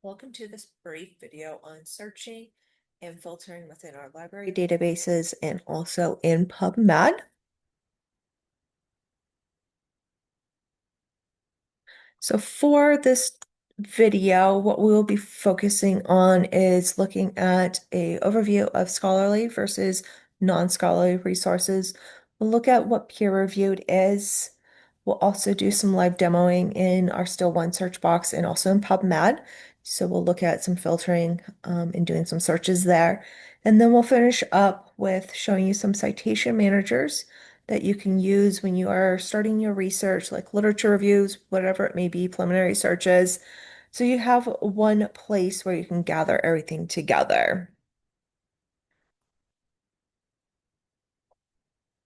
Welcome to this brief video on searching and filtering within our library databases and also in PubMed. So for this video, what we will be focusing on is looking at an overview of scholarly versus non-scholarly resources. We'll look at what peer-reviewed is. We'll also do some live demoing in our Still One search box and also in PubMed. So we'll look at some filtering and doing some searches there. And then we'll finish up with showing you some citation managers that you can use when you are starting your research, like literature reviews, whatever it may be, preliminary searches. So you have one place where you can gather everything together.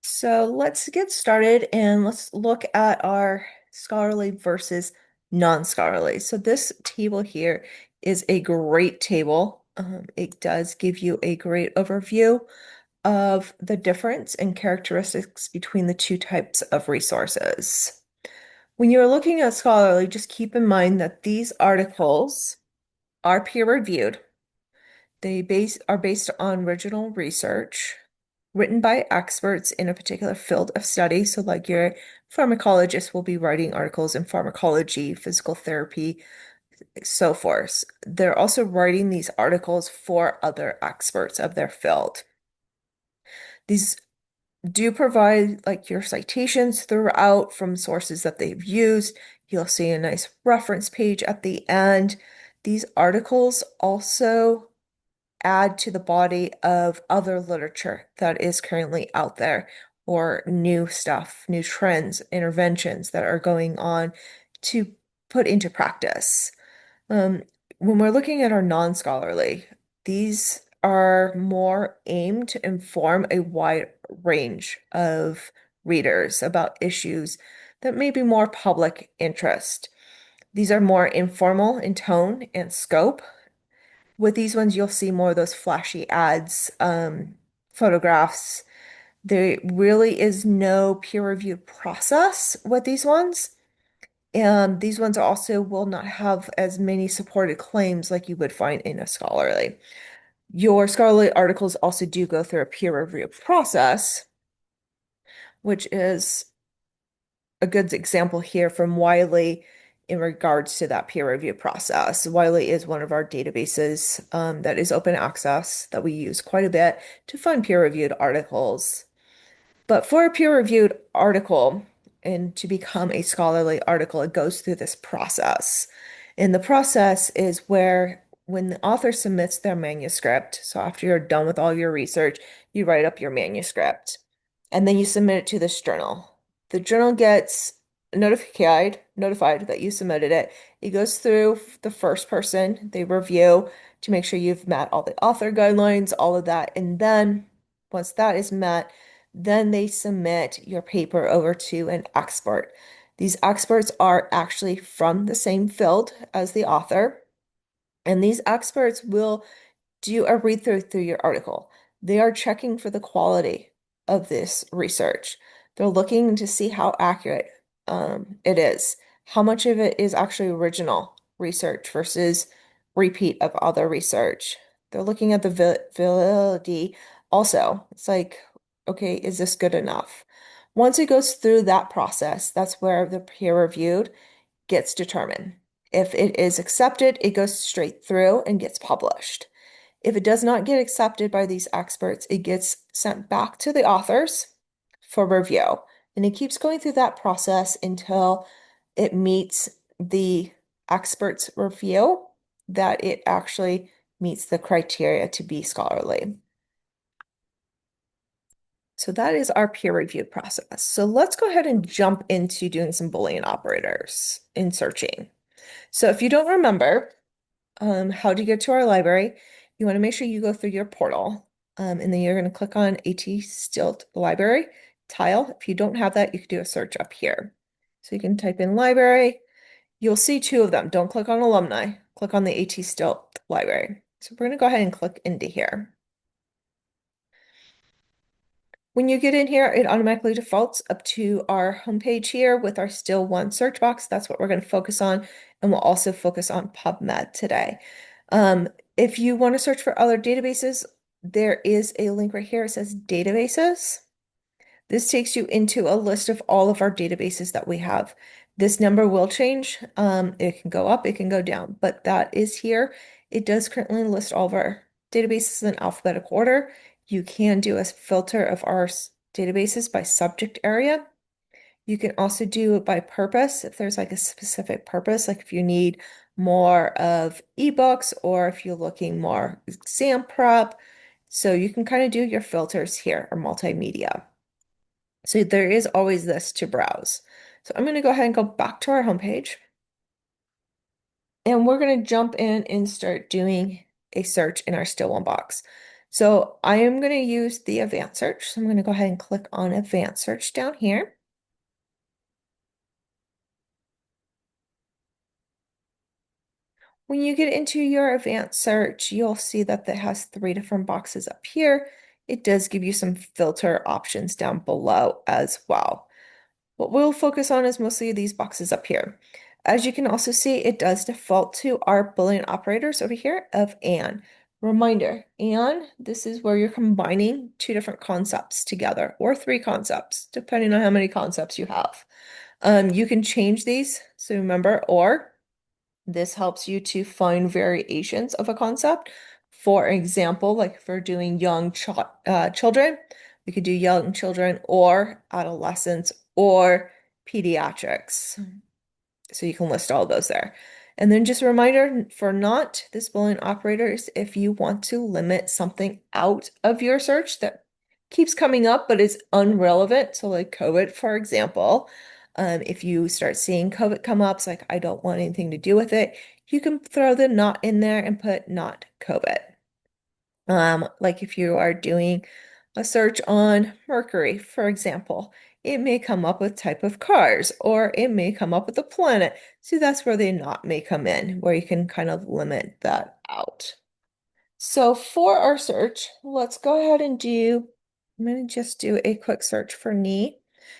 So let's get started and let's look at our scholarly versus non-scholarly. So this table here is a great table. It does give you a great overview of the difference and characteristics between the two types of resources. When you're looking at scholarly, just keep in mind that these articles are peer-reviewed. Are based on original research written by experts in a particular field of study. So like your pharmacologist will be writing articles in pharmacology, physical therapy, so forth. They're also writing these articles for other experts of their field. These do provide like your citations throughout from sources that they've used. You'll see a nice reference page at the end. These articles also add to the body of other literature that is currently out there or new stuff, new trends, interventions that are going on to put into practice. Um, when we're looking at our non-scholarly, these are more aimed to inform a wide range of readers about issues that may be more public interest. These are more informal in tone and scope. With these ones, you'll see more of those flashy ads, photographs. There really is no peer review process with these ones. And these ones also will not have as many supported claims like you would find in a scholarly. Your scholarly articles also do go through a peer review process, which is a good example here from Wiley in regards to that peer review process. Wiley is one of our databases that is open access that we use quite a bit to find peer-reviewed articles. But for a peer-reviewed article and to become a scholarly article, it goes through this process. And the process is where when the author submits their manuscript, so after you're done with all your research, you write up your manuscript and then you submit it to this journal. The journal gets notified that you submitted it. It goes through the first person, they review to make sure you've met all the author guidelines, all of that. And then once that is met, then they submit your paper over to an expert. These experts are actually from the same field as the author, and these experts will do a read through your article. They are checking for the quality of this research. They're looking to see how accurate it is, how much of it is actually original research versus repeat of other research. They're looking at the validity also. It's like, okay, is this good enough? Once it goes through that process, that's where the peer reviewed gets determined. If it is accepted, it goes straight through and gets published. If it does not get accepted by these experts, it gets sent back to the authors for review. And it keeps going through that process until it meets the experts' review that it actually meets the criteria to be scholarly. So that is our peer review process. So let's go ahead and jump into doing some Boolean operators in searching. So if you don't remember how to get to our library, you want to make sure you go through your portal. And then you're going to click on AT Stilt Library tile. If you don't have that, you can do a search up here. So you can type in library. You'll see two of them. Don't click on alumni. Click on the AT Stilt Library. So we're going to go ahead and click into here. When you get in here, it automatically defaults up to our homepage here with our still one search box. That's what we're going to focus on. And we'll also focus on PubMed today. If you want to search for other databases, there is a link right here. It says databases. This takes you into a list of all of our databases that we have. This number will change. It can go up, it can go down, but that is here. It does currently list all of our databases in alphabetical order. You can do a filter of our databases by subject area. You can also do it by purpose if there's like a specific purpose, like if you need more of ebooks or if you're looking more exam prep. So you can kind of do your filters here or multimedia. So there is always this to browse. So I'm going to go ahead and go back to our homepage. And we're going to jump in and start doing a search in our still one box. So I am going to use the advanced search. So I'm going to go ahead and click on advanced search down here. When you get into your advanced search, you'll see that it has three different boxes up here. It does give you some filter options down below as well. What we'll focus on is mostly these boxes up here. As you can also see, it does default to our Boolean operators over here of and. Reminder, and this is where you're combining two different concepts together, or three concepts, depending on how many concepts you have. You can change these, so remember, or this helps you to find variations of a concept. For example, like if we're doing young children, we could do young children or adolescents or pediatrics. So you can list all those there. And then just a reminder for not this Boolean operators, if you want to limit something out of your search that keeps coming up but is unrelevant, so like COVID, for example, if you start seeing COVID come up, it's like, I don't want anything to do with it, you can throw the not in there and put not COVID. Like if you are doing a search on Mercury, for example, it may come up with type of cars or it may come up with a planet. So that's where the not may come in, where you can kind of limit that out. So for our search, let's go ahead and I'm going to just do a quick search for knee.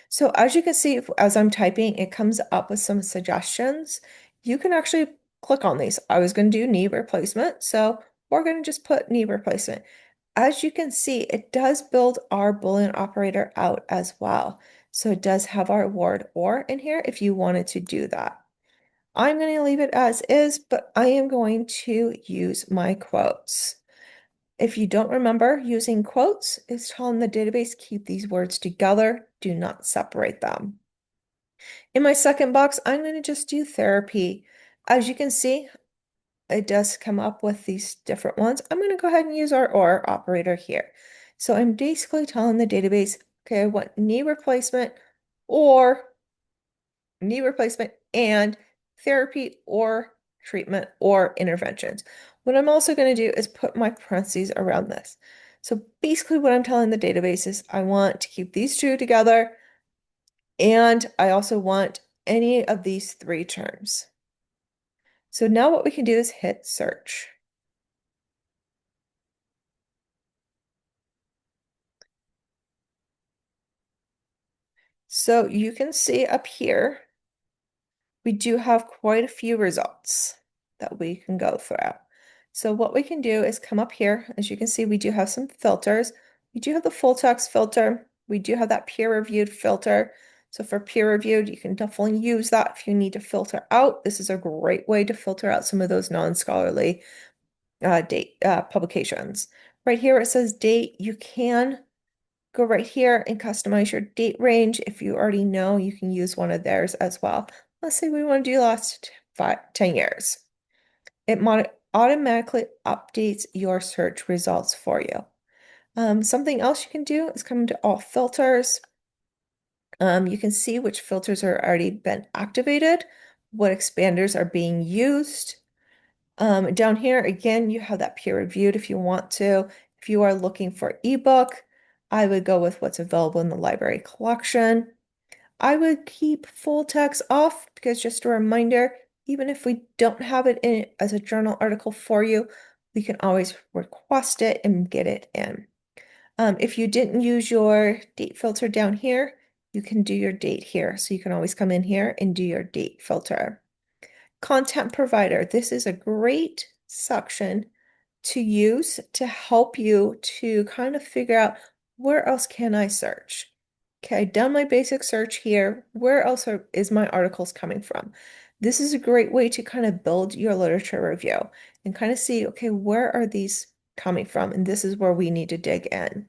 So as you can see, as I'm typing, it comes up with some suggestions. You can actually click on these. I was going to do knee replacement, so we're going to just put knee replacement. As you can see, it does build our Boolean operator out as well. So it does have our word or in here if you wanted to do that. I'm going to leave it as is, but I am going to use my quotes. If you don't remember, using quotes is telling the database keep these words together, do not separate them. In my second box, I'm going to just do therapy. As you can see, it does come up with these different ones. I'm going to go ahead and use our OR operator here. So I'm basically telling the database, okay, I want knee replacement or knee replacement and therapy or treatment or interventions. What I'm also going to do is put my parentheses around this. So basically what I'm telling the database is I want to keep these two together and I also want any of these three terms. So now what we can do is hit search. So you can see up here, we do have quite a few results that we can go through. So what we can do is come up here. As you can see, we do have some filters. We do have the full text filter. We do have that peer-reviewed filter. So for peer-reviewed, you can definitely use that if you need to filter out. This is a great way to filter out some of those non-scholarly publications. Right here, it says date. You can go right here and customize your date range. If you already know, you can use one of theirs as well. Let's say we want to do last 10 years. It automatically updates your search results for you. Something else you can do is come to all filters. You can see which filters are already been activated, what expanders are being used. Down here, again, you have that peer reviewed if you want to. If you are looking for ebook, I would go with what's available in the library collection. I would keep full text off because just a reminder, even if we don't have it in as a journal article for you, we can always request it and get it in. If you didn't use your date filter down here, you can do your date here. So you can always come in here and do your date filter. Content provider. This is a great section to use to help you to kind of figure out where else can I search. Okay, I've done my basic search here. Where else is my articles coming from? This is a great way to kind of build your literature review and kind of see, okay, where are these coming from? And this is where we need to dig in.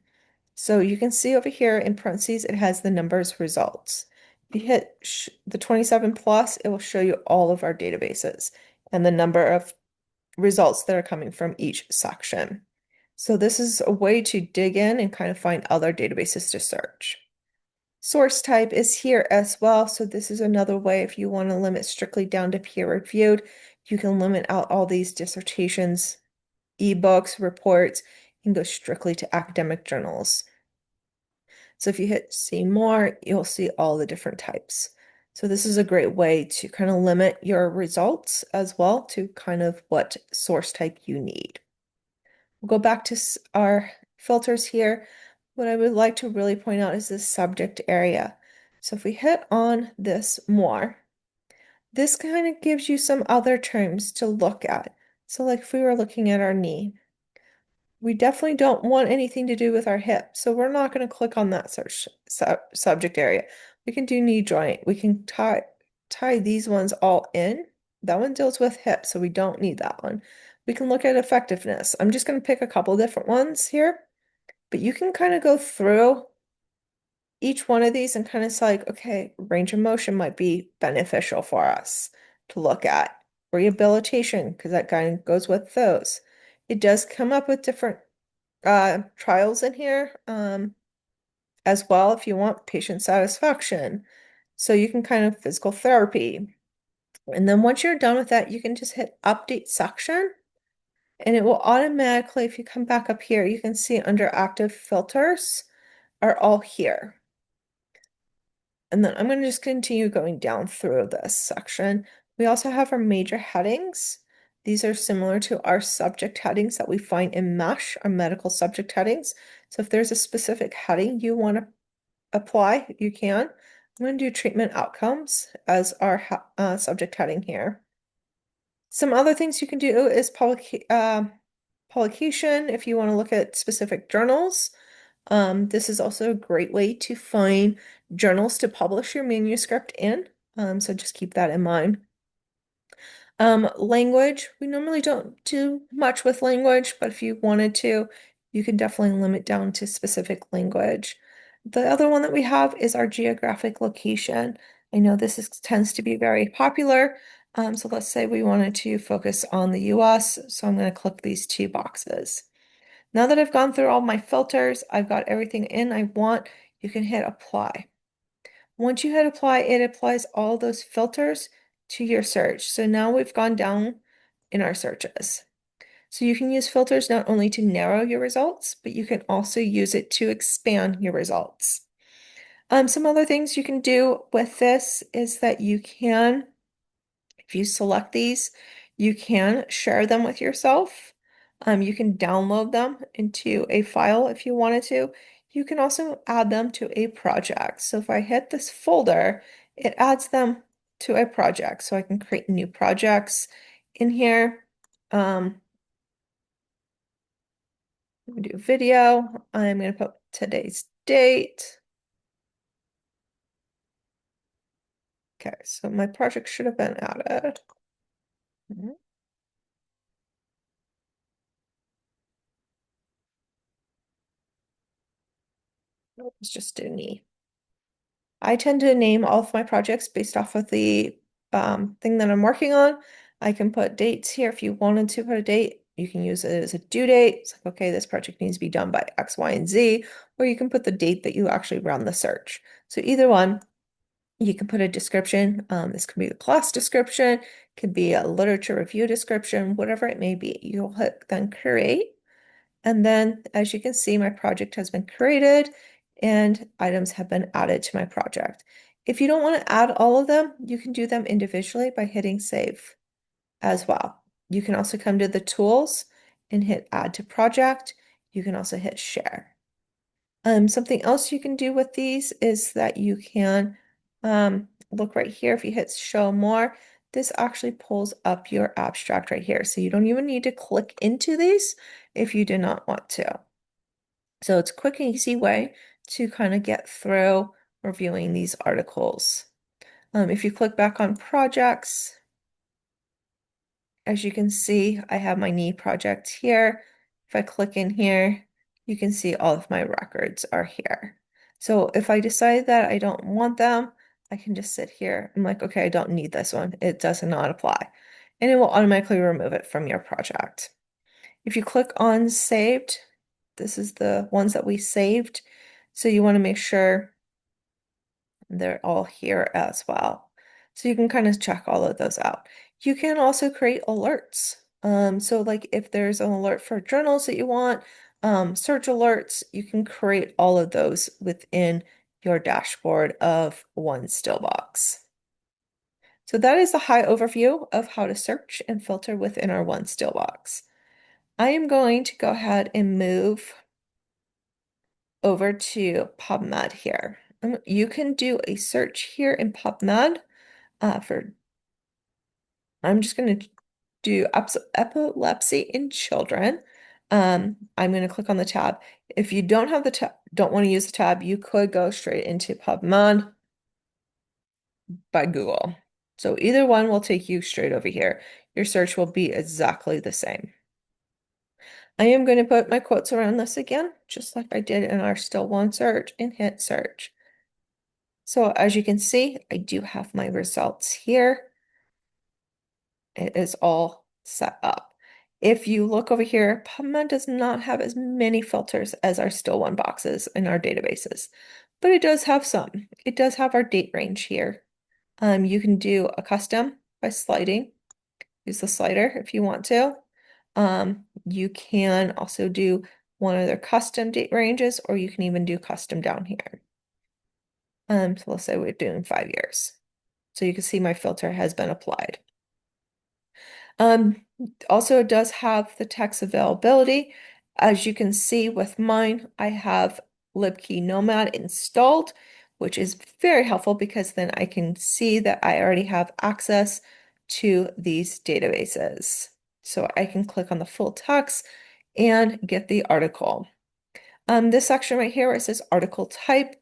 So you can see over here in parentheses, it has the numbers results. If you hit the 27 plus, it will show you all of our databases and the number of results that are coming from each section. So this is a way to dig in and kind of find other databases to search. Source type is here as well. So this is another way if you want to limit strictly down to peer reviewed, you can limit out all these dissertations, ebooks, reports, and go strictly to academic journals. So if you hit see more, you'll see all the different types. So this is a great way to kind of limit your results as well to kind of what source type you need. We'll go back to our filters here. What I would like to really point out is this subject area. So if we hit on this more, this kind of gives you some other terms to look at. So like if we were looking at our knee, we definitely don't want anything to do with our hip. So we're not going to click on that search subject area. We can do knee joint. We can tie these ones all in. That one deals with hip, so we don't need that one. We can look at effectiveness. I'm just going to pick a couple different ones here, but you can kind of go through each one of these and kind of say like, okay, range of motion might be beneficial for us to look at. Rehabilitation, because that kind of goes with those. It does come up with different trials in here as well if you want patient satisfaction. So you can kind of physical therapy. And then once you're done with that, you can just hit update section and it will automatically, if you come back up here, you can see under active filters are all here. And then I'm going to just continue going down through this section. We also have our major headings. These are similar to our subject headings that we find in MESH, our medical subject headings. So if there's a specific heading you want to apply, you can. I'm going to do treatment outcomes as our subject heading here. Some other things you can do is publication if you want to look at specific journals. This is also a great way to find journals to publish your manuscript in. So just keep that in mind. Language, we normally don't do much with language, but if you wanted to, you can definitely limit down to specific language. The other one that we have is our geographic location. I know tends to be very popular. So let's say we wanted to focus on the US. So I'm going to click these two boxes. Now that I've gone through all my filters, I've got everything in I want, you can hit apply. Once you hit apply, it applies all those filters to your search. So now we've gone down in our searches. So you can use filters not only to narrow your results, but you can also use it to expand your results. Some other things you can do with this is that you can, if you select these, you can share them with yourself. You can download them into a file if you wanted to. You can also add them to a project. So if I hit this folder, it adds them to a project. So I can create new projects in here. Do video. I'm going to put today's date. Okay, so my project should have been added. Let's just do knee. I tend to name all of my projects based off of the thing that I'm working on. I can put dates here if you wanted to put a date. You can use it as a due date. It's like, okay, this project needs to be done by X, Y, and Z, or you can put the date that you actually run the search. So either one, you can put a description. This could be a class description, could be a literature review description, whatever it may be. You'll hit then create. And then as you can see, my project has been created and items have been added to my project. If you don't want to add all of them, you can do them individually by hitting save as well. You can also come to the tools and hit add to project. You can also hit share. Something else you can do with these is that you can look right here. If you hit show more, this actually pulls up your abstract right here. So you don't even need to click into these if you do not want to. So it's a quick and easy way to kind of get through reviewing these articles. If you click back on projects, as you can see, I have my knee project here. If I click in here, you can see all of my records are here. So if I decide that I don't want them, I can just sit here. I'm like, okay, I don't need this one. It does not apply. And it will automatically remove it from your project. If you click on saved, this is the ones that we saved. So you want to make sure they're all here as well. So you can kind of check all of those out. You can also create alerts. So like if there's an alert for journals that you want, search alerts, you can create all of those within your dashboard of one Stillbox. So that is a high overview of how to search and filter within our one Stillbox. I am going to go ahead and move over to PubMed here. You can do a search here in PubMed for, I'm just going to do epilepsy in children. I'm going to click on the tab. If you don't have the tab, don't want to use the tab, you could go straight into PubMed by Google. So either one will take you straight over here. Your search will be exactly the same. I am going to put my quotes around this again, just like I did in our still one search, and hit search. So as you can see, I do have my results here. It is all set up. If you look over here, PubMed does not have as many filters as our still one boxes in our databases, but it does have some. It does have our date range here. You can do a custom by sliding. Use the slider if you want to. You can also do one of their custom date ranges, or you can even do custom down here. So let's say we're doing 5 years. So you can see my filter has been applied. Um, Also it does have the text availability. As you can see with mine, I have LibKey Nomad installed, which is very helpful because then I can see that I already have access to these databases. So I can click on the full text and get the article. This section right here where it says article type,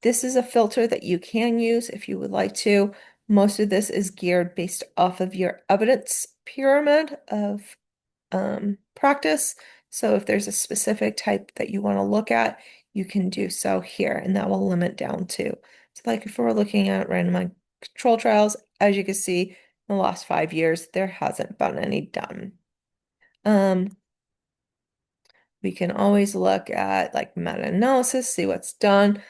this is a filter that you can use if you would like to. Most of this is geared based off of your evidence pyramid of practice. So if there's a specific type that you want to look at, you can do so here, and that will limit down to. So like if we're looking at randomized control trials, as you can see, in the last 5 years, there hasn't been any done. We can always look at like meta-analysis, see what's done.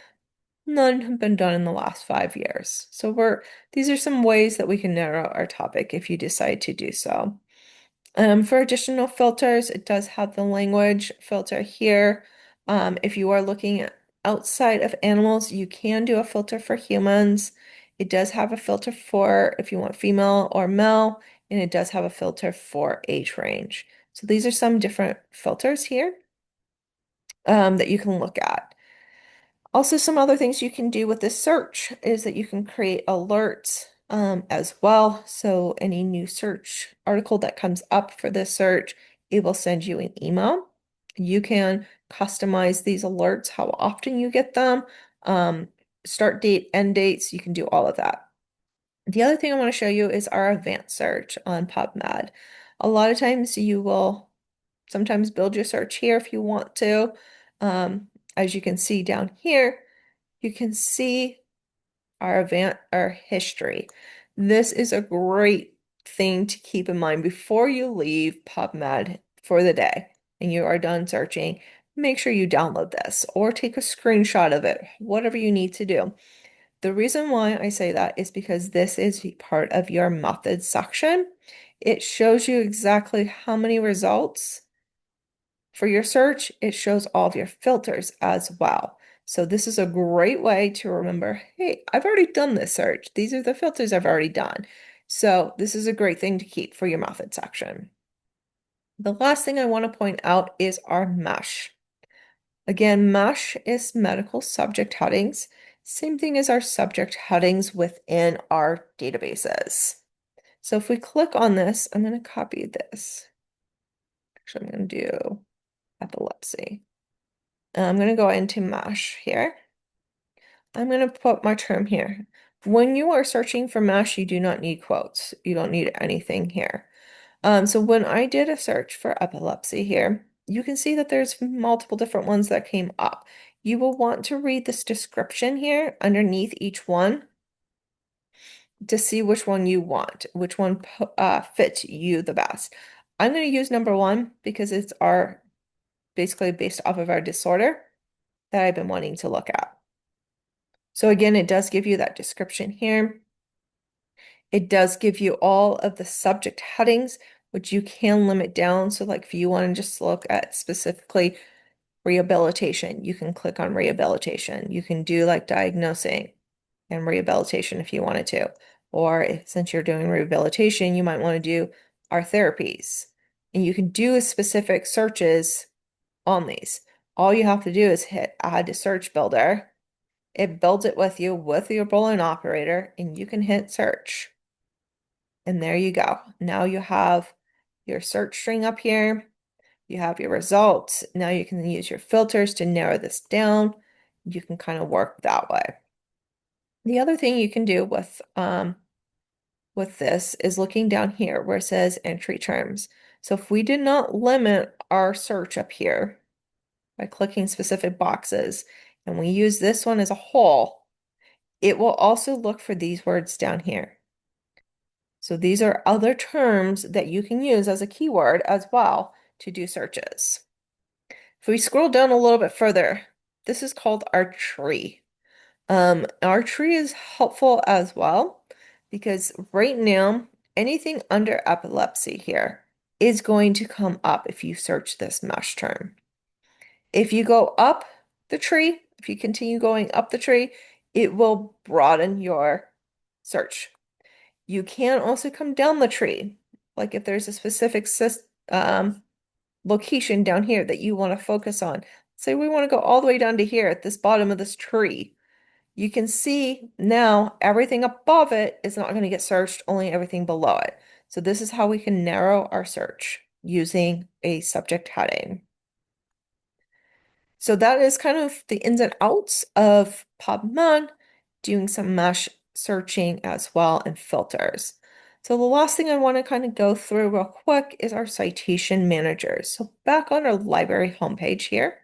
None have been done in the last 5 years. So these are some ways that we can narrow our topic if you decide to do so. For additional filters, it does have the language filter here. If you are looking outside of animals, you can do a filter for humans. It does have a filter for if you want female or male, and it does have a filter for age range. So these are some different filters here that you can look at. Also, some other things you can do with this search is that you can create alerts as well. So any new search article that comes up for this search, it will send you an email. You can customize these alerts, how often you get them, start date, end dates, you can do all of that. The other thing I want to show you is our advanced search on PubMed. A lot of times you will sometimes build your search here if you want to. As you can see down here, you can see our history. This is a great thing to keep in mind before you leave PubMed for the day and you are done searching. Make sure you download this or take a screenshot of it, whatever you need to do. The reason why I say that is because this is part of your methods section. It shows you exactly how many results for your search. It shows all of your filters as well. So this is a great way to remember, hey, I've already done this search. These are the filters I've already done. So this is a great thing to keep for your method section. The last thing I want to point out is our mesh. Again, MASH is medical subject headings. Same thing as our subject headings within our databases. So if we click on this, I'm going to copy this. Actually, I'm going to do epilepsy. I'm going to go into MASH here. I'm going to put my term here. When you are searching for MASH, you do not need quotes. You don't need anything here. So when I did a search for epilepsy here, you can see that there's multiple different ones that came up. You will want to read this description here underneath each one to see which one you want, which one fits you the best. I'm going to use number one because it's our basically based off of our disorder that I've been wanting to look at. So again, it does give you that description here. It does give you all of the subject headings, which you can limit down. So like if you want to just look at specifically rehabilitation, you can click on rehabilitation. You can do like diagnosing and rehabilitation if you wanted to. Or since you're doing rehabilitation, you might want to do our therapies. And you can do specific searches on these. All you have to do is hit add to search builder. It builds it with you with your Boolean operator, and you can hit search. And there you go. Now you have your search string up here. You have your results. Now you can use your filters to narrow this down. You can kind of work that way. The other thing you can do with this is looking down here where it says entry terms. So if we did not limit our search up here by clicking specific boxes, and we use this one as a whole, it will also look for these words down here. So these are other terms that you can use as a keyword as well to do searches. If we scroll down a little bit further, this is called our tree. Our tree is helpful as well because right now, anything under epilepsy here is going to come up if you search this MASH term. If you go up the tree, if you continue going up the tree, it will broaden your search. You can also come down the tree. Like if there's a specific location down here that you want to focus on. Say we want to go all the way down to here at this bottom of this tree. You can see now everything above it is not going to get searched, only everything below it. So this is how we can narrow our search using a subject heading. So that is kind of the ins and outs of PubMed, doing some MASH searching as well and filters. So the last thing I want to kind of go through real quick is our citation managers. So back on our library homepage here,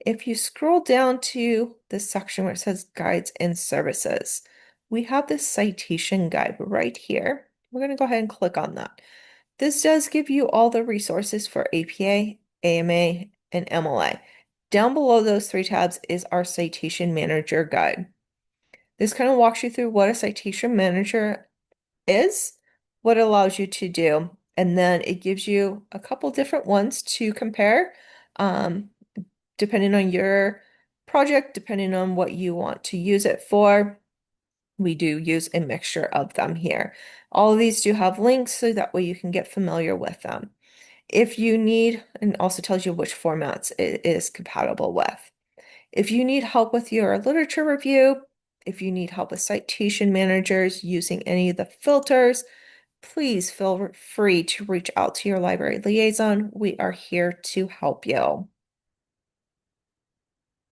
if you scroll down to this section where it says guides and services, we have this citation guide right here. We're going to go ahead and click on that. This does give you all the resources for APA, AMA, and MLA. Down below those three tabs is our citation manager guide. This kind of walks you through what a citation manager is, what it allows you to do, and then it gives you a couple different ones to compare, depending on your project, depending on what you want to use it for. We do use a mixture of them here. All of these do have links so that way you can get familiar with them. If you need, and also tells you which formats it is compatible with. If you need help with your literature review, if you need help with citation managers using any of the filters, please feel free to reach out to your library liaison. We are here to help you.